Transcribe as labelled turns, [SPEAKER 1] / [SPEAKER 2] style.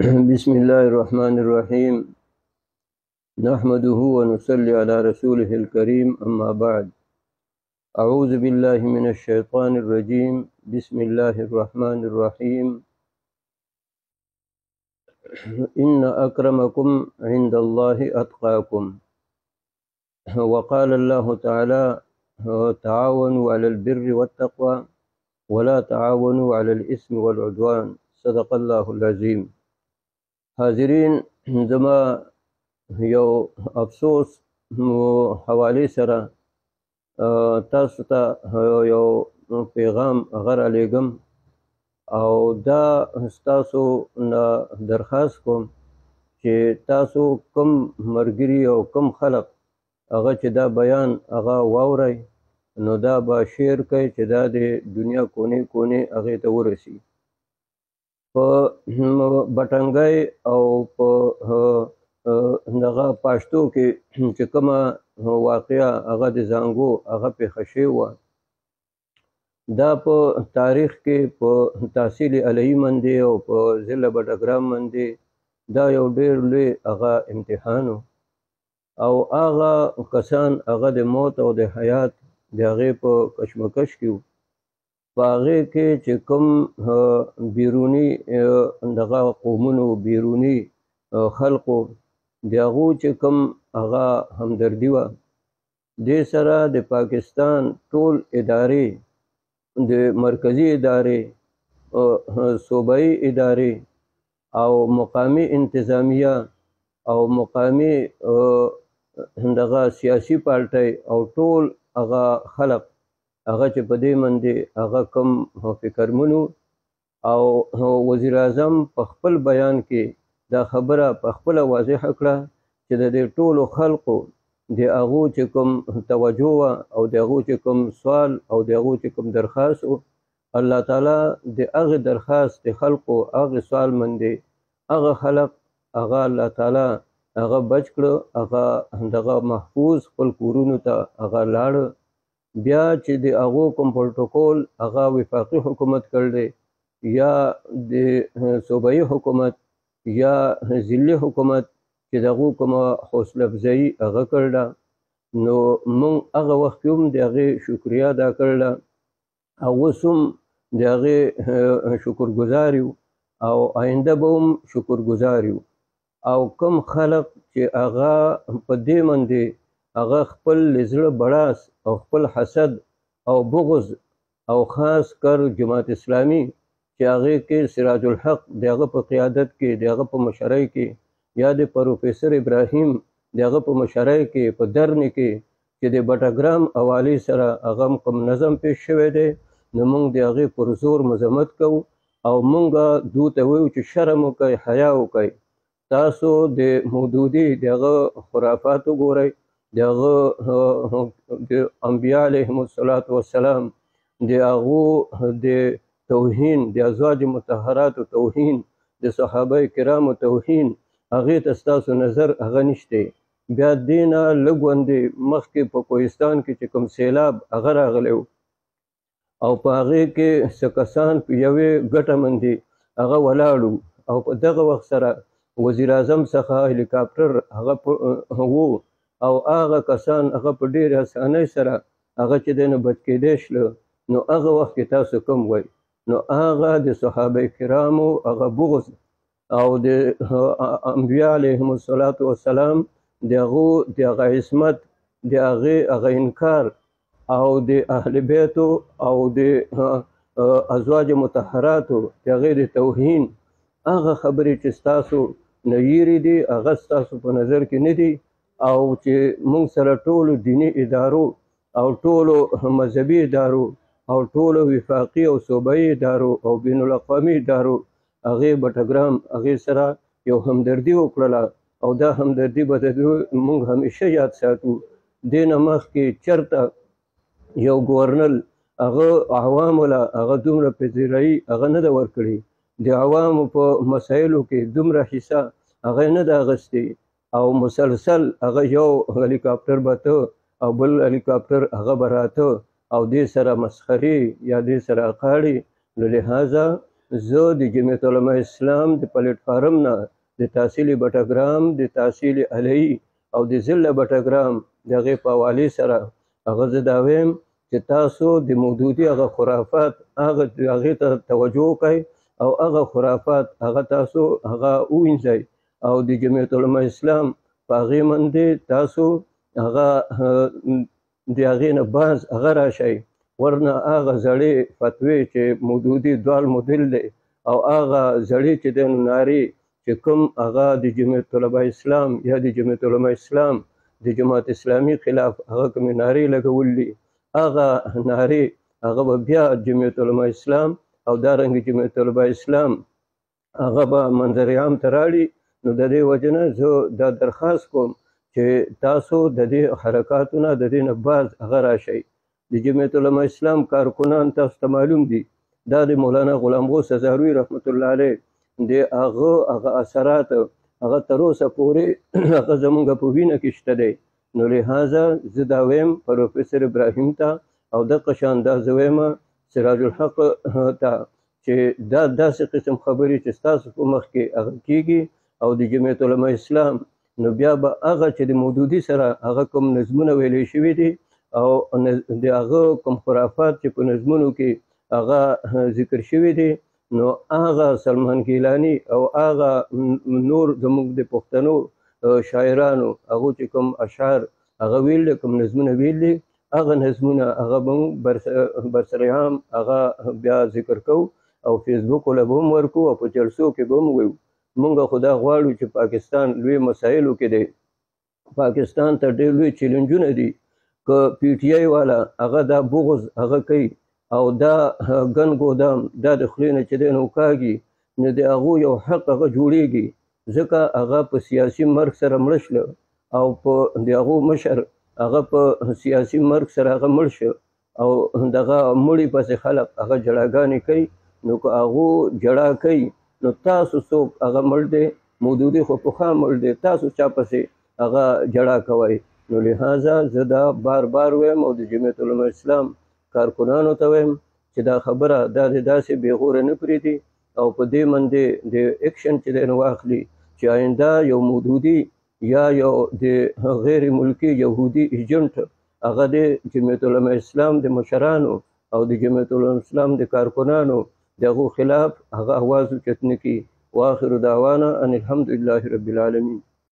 [SPEAKER 1] بسم الله الرحمن الرحيم. نحمده ونصلي على رسوله الكريم، أما بعد. أعوذ بالله من الشيطان الرجيم. بسم الله الرحمن الرحيم. إن أكرمكم عند الله أتقاكم. وقال الله تعالى: تعاونوا على البر والتقوى ولا تعاونوا على الإثم والعدوان. صدق الله العظيم. حاضرین، زما یو افسوس حواله سره تاسو ته یو پیغام غره لېږم، او دا ستاسو نه درخواست کوم چې تاسو کم ملګري او کم خلق هغه چې دا بیان هغه واورئ، نو دا به شیر کوي چې دا د دنیا کونې کونې هغې ته ورسي. په بټنګۍ او په دغه پاشتو کې چې کومه واقعه هغه د زانګو هغه پیښه شوې وه، دا په تاریخ کې په تحصیل علیه باندې او په ضلع بټګرام باندې دا یو ډېر لوی هغه امتحان و، او هغه کسان هغه د موت او د حیات د هغې په کشمکش کې وو. په هغې کې چې کوم بیروني دغه قومونو، بیروني خلقو د هغو چې کوم هغه همدردي وه، دې سره د پاکستان ټول ادارې، د مرکزي ادارې، صوبایي ادارې او مقامي انتظامیه او مقامي دغه سیاسي پارټۍ او ټول هغه خلق هغه چې په دې باندې هغه کم فکرمنو، او وزیر اعظم په خپل بیان کې دا خبره په خپله واضحه کړه چې د دې ټولو خلقو د هغو چې کوم توجه وه او د هغو چې کوم سوال او د هغو چې کوم درخواست و، الله تعالی د هغې درخواست د خلقو هغې سوال باندې هغه خلق هغه الله تعالی هغه بچ کړه، هغه دغه محفوظ خپل کورونو ته هغه لاړه. بیا چې د هغو کوم پروتوکول هغه وفاقي حکومت کړ دی، یا د صوبایي حکومت یا ضلعي حکومت چې د هغو کومه حوصله افزایي هغه کړله، نو موږ هغه وخت کې هم د هغې شکریه ادا کړله، او اوس هم د هغې شکرګزار یو، او آینده به هم شکرګزار یو. او کوم خلق چې هغه په دې باندې هغه خپل له زړه بړاس او خپل حسد او بغض، او خاص کر جماعت اسلامي چې هغې کې سراج الحق د هغه په قیادت کې، د هغه په مشرۍ کې، یا د پروفیسر ابراهیم د هغه په مشرۍ کې په درنې کې چې د بټګرام حوالې سره هغه کوم نظم پیښ شوی دی، نو موږ د هغې پر زور مذمت کوو، او موږ دوی ته وایو چې شرم وکړئ، حیا وکړئ. تاسو د مودودي د هغه خرافات وګورئ، د هغه د انبیا علیهم السلام د هغو د توهین، د ازواج مطهراتو توهین، د صحابه کرامو توهین، هغې ته ستاسو نظر هغه نشته. بیا دې نه لږ غوندې مخکې په کوهستان کې چې کوم سیلاب هغه راغلی و، او په هغې کې څه کسان په یوې ګټه باندې هغه ولاړو، او په دغه وخت سره وزیر اعظم څخه هلیکاپټر هغه و، او هغه کسان هغه په ډېرې اسانۍ سره هغه چې دی نو بچ کېدی شله. نو هغه وخت کې تاسو کوم وایي؟ نو هغه د صحابه کرامو هغه بغض او د انبیا علیهم السلام د هغو د هغه عصمت، د هغې هغه انکار، او د اهل بیتو او د ازواج مطهراتو د هغې د توهین، هغه خبرې چې ستاسو نه یېرې دي هغه ستاسو په نظر کې نه دي، او چې موږ سره ټولو دیني ادارو او ټولو مذهبي ادارو او ټولو وفاقي او صوبایي ادارو او بین الاقوامي ادارو هغې بټګرام هغې سره یو همدردي وکړله، او دا همدردي به د موږ همیشه یاد ساتو. دې نه مخکې چېرته یو ګورنر هغه عوامو له هغه دومره پذیرایي هغه نه ده ورکړې، د عوامو په مسایلو کې دومره حصه هغه نه ده اخیستې، او مسلسل هغه یو هلیکاپټر به ته او بل هلیکاپټر هغه به راته، او دې سره مسخرې یا دې سره اقاړې. نو لهذا زه د جمعیت علماء اسلام د پلیټ فارم نه د تحصیل بټګرام د تحصیل علی او د ضلع بټګرام د هغې په حوالې سره هغه زه دا وایم چې تاسو د مودودي هغه خرافات هغې ته توجه وکړئ او هغه خرافات هغه تاسو هغه ووینځئ او د جمعیت علماء اسلام په هغې باندې تاسو هغه د هغې نه باز هغه راشئ ورنه هغه زړې فتوې چې مودودي دوال مدل دی او هغه زړې چې دی نو نارې چې کوم هغه د جمعیت علماء اسلام یا د جمعیت علماء اسلام د جماعت اسلامي خلاف هغه کومې نارې لګولې هغه نارې هغه به بیا جمعیت علماء اسلام او دارنګه جمعیت علماء اسلام هغه به منظر عام ته راړي نو د دې وجه نه زه دا درخواست کوم چې تاسو د دې حرکاتو نه د دې نه باز هغه راشئ د جمعیت علماء اسلام کارکنان تاسو ته معلوم دي دا د مولانا غلام غوث هزاروي رحمت الله علیه د هغه اثرات هغه تر اوسه پورې هغه زمونږ په وینه کې شته دی نو لهذا زه دا وایم پروفیسر ابراهیم ته او دغه شان دا زه وایم سراج الحق ته چې دا داسې قسم خبرې چې ستاسو په مخ کې هغه کېږي او د جمعیت علماء اسلام نو بیا به هغه چې د مودودي سره هغه کوم نظمونه ویلې شوي دي او د هغه کوم خرافات چې په نظمونو کې هغه ذکر شوي دي نو هغه سلمان ګیلاني او هغه نور زموږ د پښتنو شاعرانو هغه چې کوم اشعار هغه ویل کوم نظمونه ویل دي هغه نظمونه هغه به برسر عام هغه بیا ذکر کوو او فیسبوک له به هم ورکو او په جلسو کې به هم ویو مونږ خو دا غواړو چې پاکستان لوی مسایلو کې دی پاکستان ته ډېر لوی چیلنجونه دي که پی ټی آی والا هغه دا بغض هغه کوي او دا ګن ګودام دا د خولې نه چې دی نو کاږي نو د هغو یو حق هغه جوړیږي ځکه هغه په سیاسي مرګ سره مړه شله او په د هغو مشر هغه په سیاسي مرګ سره هغه مړ شو او دغه مړي پسې خلک هغه جړاګانې کوي نو که هغو جړا کوي نو تاسو څوک هغه مړ دی مودودي خو پخوا مړ دی تاسو چا پسې هغه جړا کوئ نو لهذا زه دا بار بار وایم او د جمعیت علماء اسلام کارکنانو ته وایم چې دا خبره دا داسې بېغوره نه پرېږدي او په دې باندې د اکشن چې دی نو واخلي چې آینده یو مودودي یا یو د غیر ملکي یهودي ایجنټ هغه د جمعیت علماء اسلام د مشرانو او د جمعیت علماء اسلام د کارکنانو دغه خلاف هغه اواز اوچت نه کړي واخر دعوانا ان الحمد لله رب العالمین